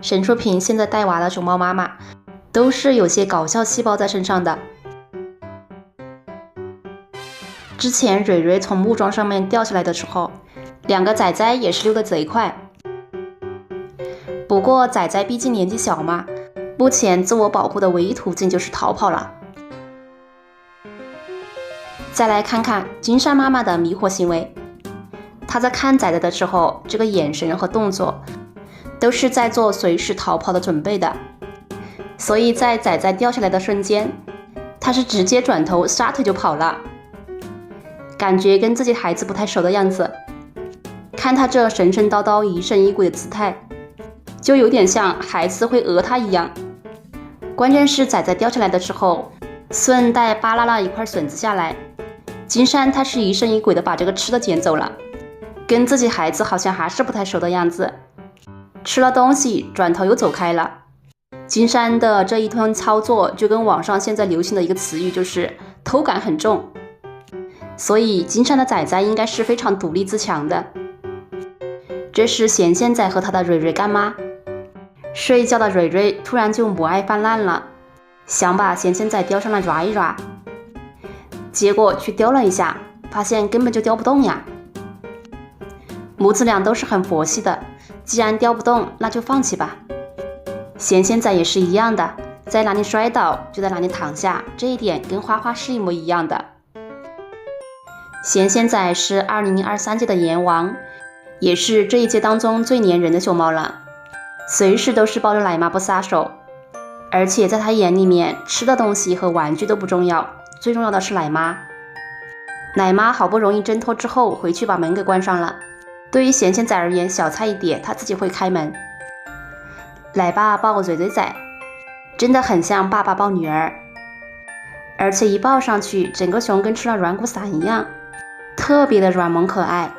沈淑萍现在带娃的熊猫妈妈，都是有些搞笑细胞在身上的。之前蕊蕊从木桩上面掉下来的时候，两个仔仔也是溜得贼快。不过仔仔毕竟年纪小嘛，目前自我保护的唯一途径就是逃跑了。再来看看金山妈妈的迷惑行为，她在看仔仔的时候，这个眼神和动作都是在做随时逃跑的准备的，所以在仔仔掉下来的瞬间，她是直接转头撒腿就跑了，感觉跟自己孩子不太熟的样子。看她这神神叨叨疑神疑鬼的姿态，就有点像孩子会讹她一样。关键是仔仔掉下来的时候，顺带扒拉了一块笋子下来，金山他是疑神疑鬼的把这个吃的捡走了，跟自己孩子好像还是不太熟的样子，吃了东西转头又走开了。金山的这一通操作就跟网上现在流行的一个词语就是偷感很重，所以金山的仔仔应该是非常独立自强的。这时贤贤仔和他的蕊蕊干妈，睡觉的蕊蕊突然就母爱泛滥了，想把贤贤仔叼上来抓一抓，结果去叼了一下，发现根本就叼不动呀。母子俩都是很佛系的，既然叼不动，那就放弃吧。贤贤仔也是一样的，在哪里摔倒就在哪里躺下，这一点跟花花是一模一样的。贤贤仔是2023届的颜王，也是这一届当中最粘人的熊猫了，随时都是抱着奶妈不撒手，而且在他眼里面，吃的东西和玩具都不重要，最重要的是奶妈。奶妈好不容易挣脱之后，回去把门给关上了。对于贤贤仔而言，小菜一碟，他自己会开门。来吧，抱个蕊蕊仔，真的很像爸爸抱女儿，而且一抱上去，整个熊跟吃了软骨散一样，特别的软萌可爱。